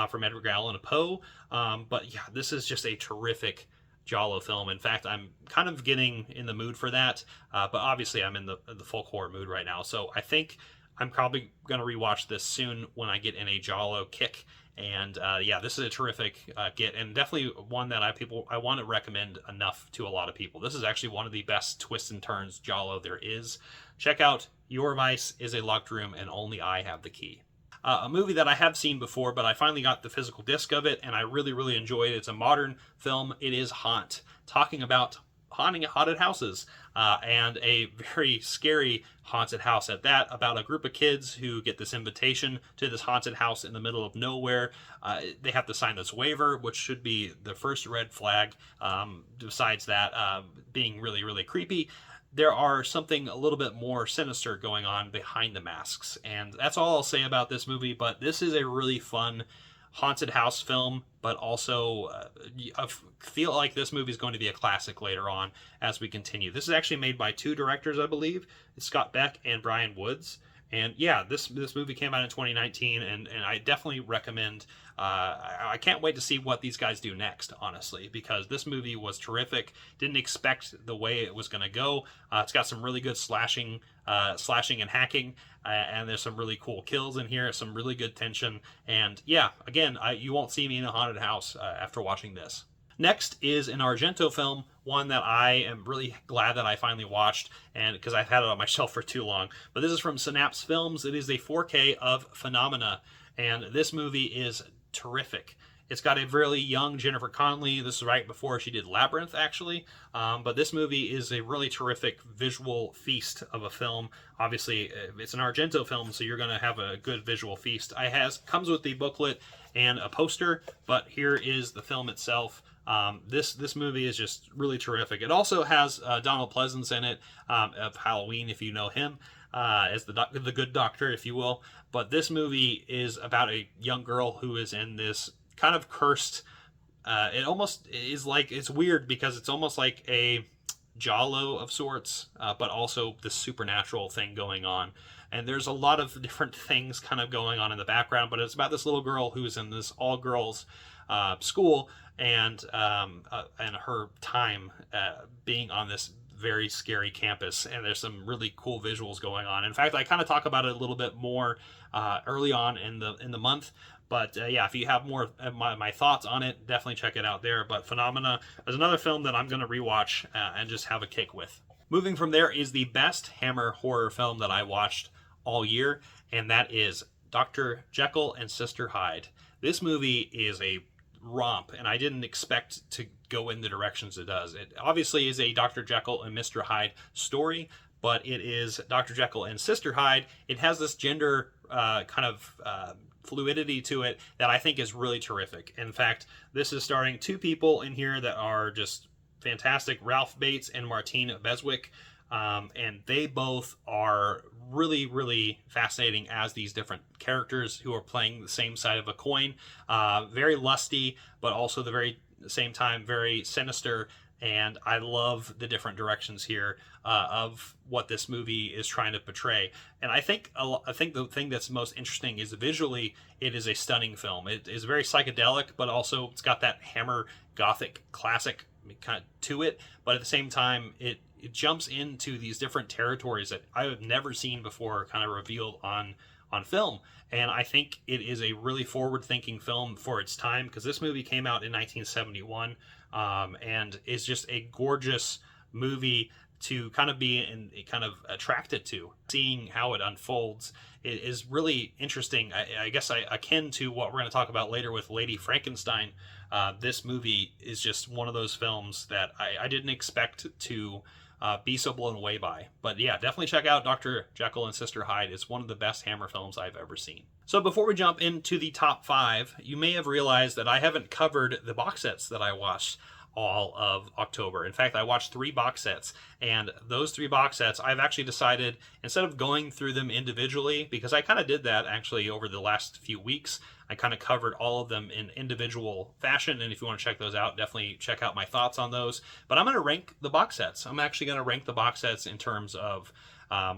from Edgar Allan Poe. But yeah, this is just a terrific Giallo film. In fact, I'm kind of getting in the mood for that, but obviously I'm in the folk horror mood right now. So I think I'm probably going to rewatch this soon when I get in a Giallo kick. And this is a terrific get, and definitely one that I want to recommend enough to a lot of people. This is actually one of the best twists and turns Giallo there is. Check out Your Vice is a Locked Room and Only I Have the Key. A movie that I have seen before, but I finally got the physical disc of it, and I really, really enjoyed it. It's a modern film. It is Haunt, talking about haunted houses, and a very scary haunted house at that, about a group of kids who get this invitation to this haunted house in the middle of nowhere. They have to sign this waiver, which should be the first red flag. Besides that, being really, really creepy, there are something a little bit more sinister going on behind the masks. And that's all I'll say about this movie, but this is a really fun haunted house film, but also I feel like this movie is going to be a classic later on as we continue. This is actually made by two directors, I believe. It's Scott Beck and Brian Woods. And yeah, this movie came out in 2019, and I definitely recommend. I can't wait to see what these guys do next, honestly, because this movie was terrific. Didn't expect the way it was going to go. It's got some really good slashing and hacking, and there's some really cool kills in here, some really good tension. And yeah, again, you won't see me in a haunted house after watching this. Next is an Argento film, one that I am really glad that I finally watched, and because I've had it on my shelf for too long. But this is from Synapse Films. It is a 4K of Phenomena, and this movie is terrific. It's got a really young Jennifer Connelly. This is right before she did Labyrinth, actually. But this movie is a really terrific visual feast of a film. Obviously, it's an Argento film, so you're going to have a good visual feast. Comes with the booklet and a poster, but here is the film itself. This movie is just really terrific. It also has Donald Pleasance in it, of Halloween, if you know him, as the good doctor, if you will. But this movie is about a young girl who is in this kind of cursed. It almost is like, it's weird because it's almost like a Giallo of sorts, but also this supernatural thing going on. And there's a lot of different things kind of going on in the background, but it's about this little girl who's in this all-girls school, and her time being on this very scary campus. And there's some really cool visuals going on. In fact, I kind of talk about it a little bit more early on in the month. But if you have more of my thoughts on it, definitely check it out there. But Phenomena is another film that I'm going to rewatch and just have a kick with. Moving from there is the best Hammer horror film that I watched all year, and that is Dr. Jekyll and Sister Hyde. This movie is a romp, and I didn't expect to go in the directions it does. It obviously is a Dr. Jekyll and Mr. Hyde story, but it is Dr. Jekyll and Sister Hyde. It has this gender kind of fluidity to it that I think is really terrific. In fact, this is starring two people in here that are just fantastic, Ralph Bates and Martine Beswick. And they both are really, really fascinating as these different characters who are playing the same side of a coin. Very lusty, but also at the very same time very sinister. and I love the different directions here of what this movie is trying to portray. And I think the thing that's most interesting is visually, it is a stunning film. It is very psychedelic, but also it's got that Hammer Gothic classic kind of to it. But at the same time, it jumps into these different territories that I have never seen before, kind of revealed on film. And I think it is a really forward-thinking film for its time, because this movie came out in 1971, and is just a gorgeous movie to kind of be kind of attracted to. Seeing how it unfolds is really interesting. I guess akin to what we're going to talk about later with Lady Frankenstein. This movie is just one of those films that I didn't expect to be so blown away by. But yeah, definitely check out Dr. Jekyll and Sister Hyde. It's one of the best Hammer films I've ever seen. So before we jump into the top 5, you may have realized that I haven't covered the box sets that I watched all of October. In fact, I watched 3 box sets, and those 3 box sets, I've actually decided, instead of going through them individually, because I kind of did that actually over the last few weeks, I kind of covered all of them in individual fashion, and if you want to check those out, definitely check out my thoughts on those. But I'm going to rank the box sets. I'm actually going to rank the box sets in terms of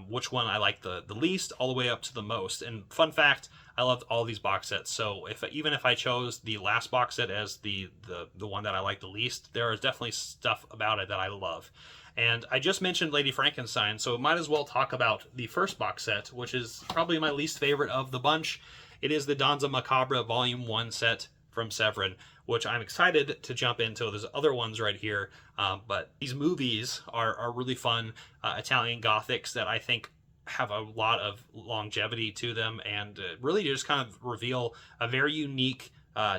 which one I like the least, all the way up to the most. And fun fact, I loved all these box sets. So even if I chose the last box set as the one that I like the least, there is definitely stuff about it that I love. And I just mentioned Lady Frankenstein, so might as well talk about the first box set, which is probably my least favorite of the bunch. It is the Danza Macabra Volume 1 set from Severin, which I'm excited to jump into. There's other ones right here, but these movies are really fun Italian Gothics that I think have a lot of longevity to them, and really just kind of reveal a very unique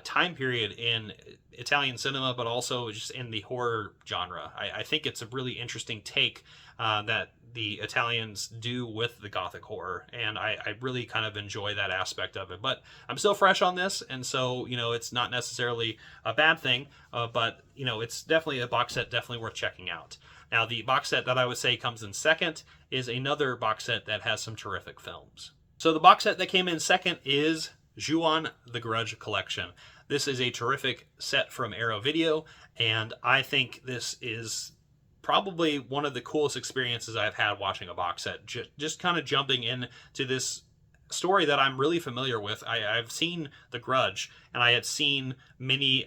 time period in Italian cinema, but also just in the horror genre. I think it's a really interesting take that the Italians do with the Gothic horror, and I really kind of enjoy that aspect of it. But I'm still fresh on this, and so, it's not necessarily a bad thing, but, it's definitely a box set definitely worth checking out. Now, the box set that I would say comes in second is another box set that has some terrific films. So the box set that came in second is Ju-on the Grudge Collection. This is a terrific set from Arrow Video, and I think this is probably one of the coolest experiences I've had watching a box set. Just kind of jumping into this story that I'm really familiar with. I've seen The Grudge, and I had seen many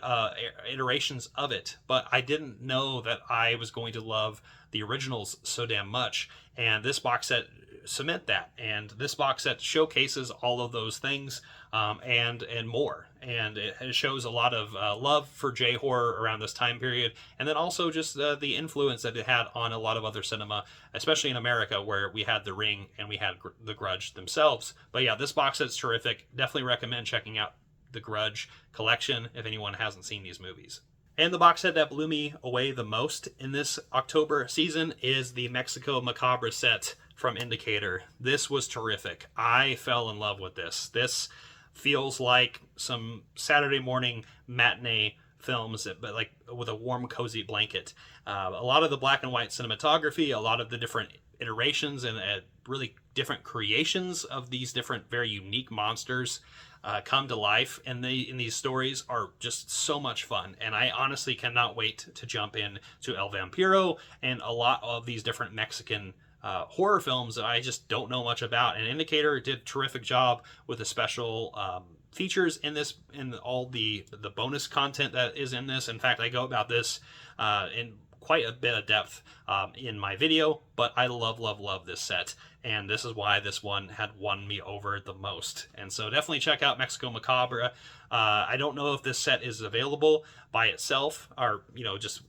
iterations of it, but I didn't know that I was going to love the originals so damn much. And this box set cement that, and this box set showcases all of those things and more, and it shows a lot of love for J-horror around this time period, and then also just the influence that it had on a lot of other cinema, especially in America, where we had The Ring and we had The Grudge themselves. But yeah, this box set's terrific. Definitely recommend checking out the Grudge collection if anyone hasn't seen these movies. And the box set that blew me away the most in this October season is the Mexico Macabra set from Indicator. This was terrific. I fell in love with this. This feels like some Saturday morning matinee films, but like with a warm, cozy blanket. A lot of the black and white cinematography, a lot of the different iterations and really different creations of these different very unique monsters come to life, and in these stories are just so much fun. And I honestly cannot wait to jump in to El Vampiro and a lot of these different Mexican horror films that I just don't know much about. And Indicator did a terrific job with the special features in this, in all the bonus content that is in this. In fact, I go about this in quite a bit of depth in my video, but I love this set, and this is why this one had won me over the most. And so definitely check out Mexico Macabra. I don't know if this set is available by itself or just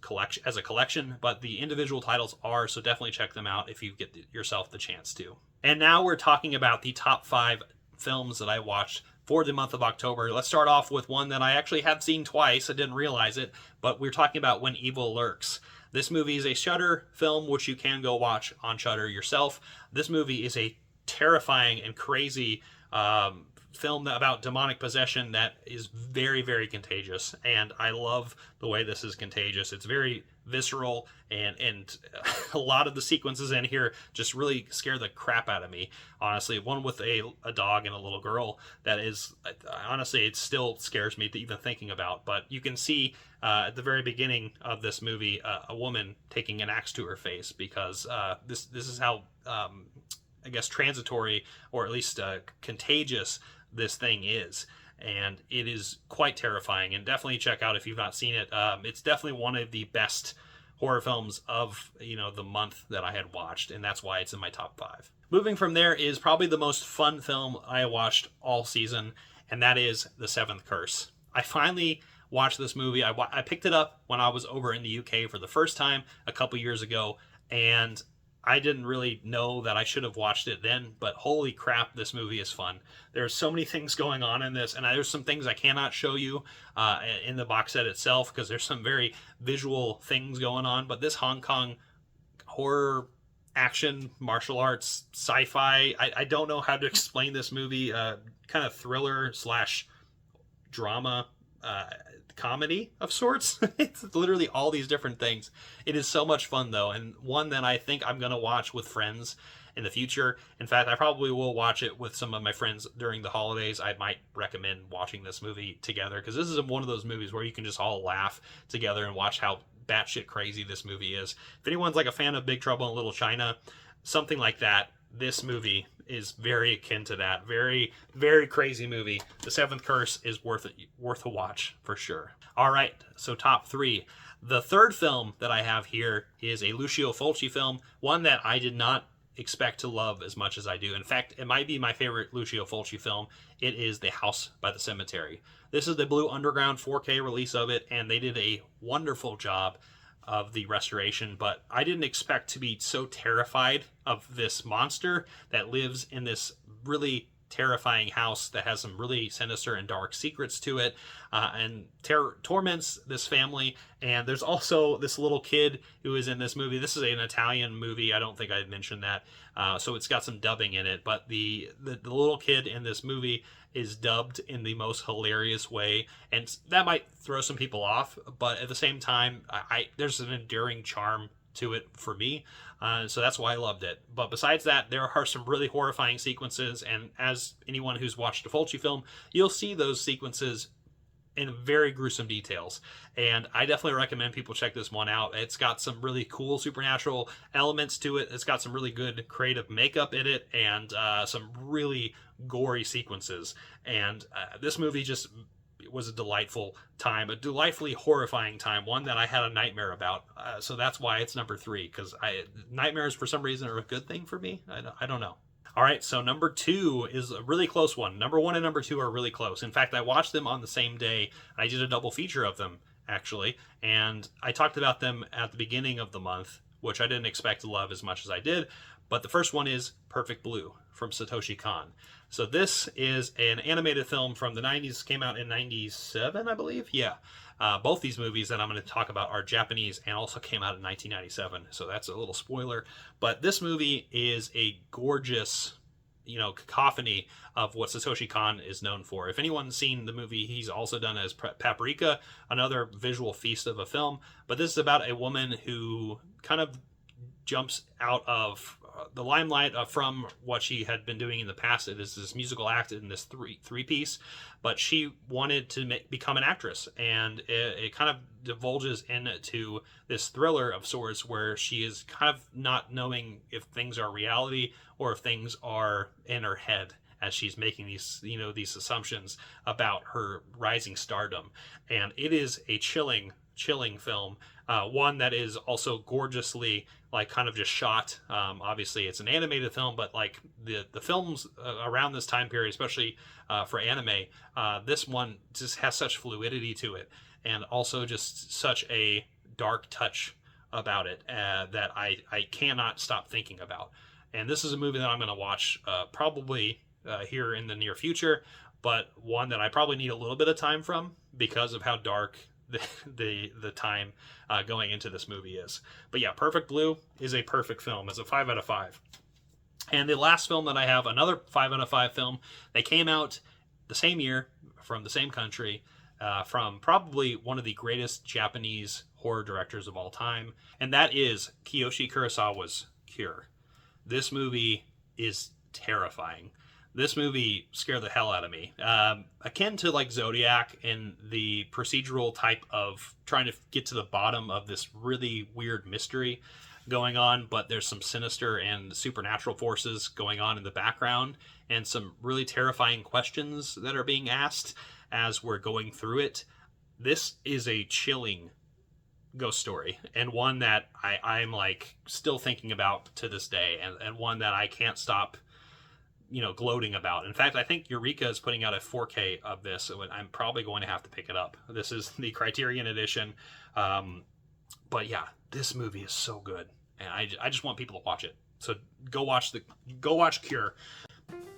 as a collection, but the individual titles are, so definitely check them out if you get yourself the chance to. And now we're talking about the top 5 films that I watched for the month of October. Let's start off with one that I actually have seen twice. I didn't realize it, but we're talking about When Evil Lurks. This movie is a Shudder film, which you can go watch on Shudder yourself. This movie is a terrifying and crazy film about demonic possession that is very, very contagious. And I love the way this is contagious. It's very visceral, and a lot of the sequences in here just really scare the crap out of me. Honestly, one with a dog and a little girl that is, honestly, it still scares me to even thinking about. But you can see at the very beginning of this movie a woman taking an axe to her face, because this is how I guess transitory, or at least contagious, this thing is. And it is quite terrifying, and definitely check out if you've not seen it. It's definitely one of the best horror films of the month that I had watched, and that's why it's in my top 5. Moving from there is probably the most fun film I watched all season, and that is The Seventh Curse. I finally watched this movie. I picked it up when I was over in the UK for the first time a couple years ago, and I didn't really know that I should have watched it then, but holy crap, this movie is fun. There's so many things going on in this, and there's some things I cannot show you in the box set itself, because there's some very visual things going on. But this Hong Kong horror, action, martial arts, sci-fi, I don't know how to explain this movie, kind of thriller slash drama, comedy of sorts. It's literally all these different things. It is so much fun though, and one that I think I'm going to watch with friends in the future. In fact, I probably will watch it with some of my friends during the holidays. I might recommend watching this movie together, because this is one of those movies where you can just all laugh together and watch how batshit crazy this movie is. If anyone's like a fan of Big Trouble in Little China, something like that, this movie is very akin to that. Very, very crazy movie. The Seventh Curse is worth a watch for sure. All right, so top 3. The third film that I have here is a Lucio Fulci film, one that I did not expect to love as much as I do. In fact, it might be my favorite Lucio Fulci film. It is The House by the Cemetery. This is the Blue Underground 4K release of it, and they did a wonderful job of the restoration, but I didn't expect to be so terrified of this monster that lives in this really terrifying house that has some really sinister and dark secrets to it, and torments this family. And there's also this little kid who is in this movie. This is an Italian movie. I don't think I mentioned that, so it's got some dubbing in it, but the little kid in this movie is dubbed in the most hilarious way, and that might throw some people off, but at the same time, there's an enduring charm to it for me, so that's why I loved it. But besides that, there are some really horrifying sequences, and as anyone who's watched a Fulci film, you'll see those sequences in very gruesome details, and I definitely recommend people check this one out. It's got some really cool supernatural elements to it. It's got some really good creative makeup in it, and some really gory sequences. And this movie just was a delightful time, a delightfully horrifying time, one that I had a nightmare about. So that's why it's number 3, because nightmares for some reason are a good thing for me. I don't know. All right, so number 2 is a really close one. Number 1 and number 2 are really close. In fact, I watched them on the same day. I did a double feature of them, actually, and I talked about them at the beginning of the month, which I didn't expect to love as much as I did. But the first one is Perfect Blue from Satoshi Kon. So this is an animated film from the 90s, came out in 97, I believe. Yeah. Both these movies that I'm going to talk about are Japanese and also came out in 1997. So that's a little spoiler. But this movie is a gorgeous, cacophony of what Satoshi Kon is known for. If anyone's seen the movie he's also done as Paprika, another visual feast of a film. But this is about a woman who kind of jumps out of the limelight from what she had been doing in the past. It is this musical act in this three-piece, but she wanted to become an actress, and it kind of divulges into this thriller of sorts where she is kind of not knowing if things are reality or if things are in her head as she's making these assumptions about her rising stardom. And it is a chilling film, one that is also gorgeously kind of just shot. Obviously it's an animated film, but like the films around this time period, especially for anime, this one just has such fluidity to it, and also just such a dark touch about it that I cannot stop thinking about. And this is a movie that I'm going to watch probably here in the near future, but one that I probably need a little bit of time from because of how dark the time going into this movie is. But yeah, Perfect Blue is a perfect film. It's a 5 out of 5. And the last film that I have, another 5 out of 5 film, they came out the same year from the same country, from probably one of the greatest Japanese horror directors of all time, and that is Kiyoshi Kurosawa's Cure. This movie is terrifying. This movie scared the hell out of me. Akin to like Zodiac in the procedural type of trying to get to the bottom of this really weird mystery going on, but there's some sinister and supernatural forces going on in the background, and some really terrifying questions that are being asked as we're going through it. This is a chilling ghost story, and one that I'm like still thinking about to this day, and one that I can't stop gloating about. In fact, I think Eureka is putting out a 4K of this, so I'm probably going to have to pick it up. This is the Criterion edition. But yeah, this movie is so good, and I just want people to watch it. So go watch Cure.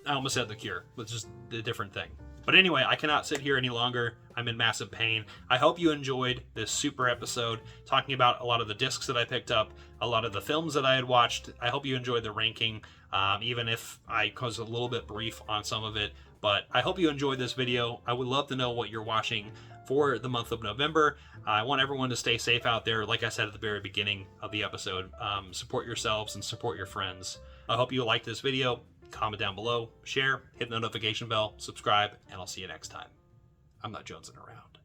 I almost said The Cure, but it's just a different thing. But anyway, I cannot sit here any longer. I'm in massive pain. I hope you enjoyed this super episode talking about a lot of the discs that I picked up, a lot of the films that I had watched. I hope you enjoyed the ranking, even if I was a little bit brief on some of it. But I hope you enjoyed this video. I would love to know what you're watching for the month of November. I want everyone to stay safe out there. Like I said at the very beginning of the episode, support yourselves and support your friends. I hope you liked this video. Comment down below, share, hit the notification bell, subscribe, and I'll see you next time. I'm not jonesing around.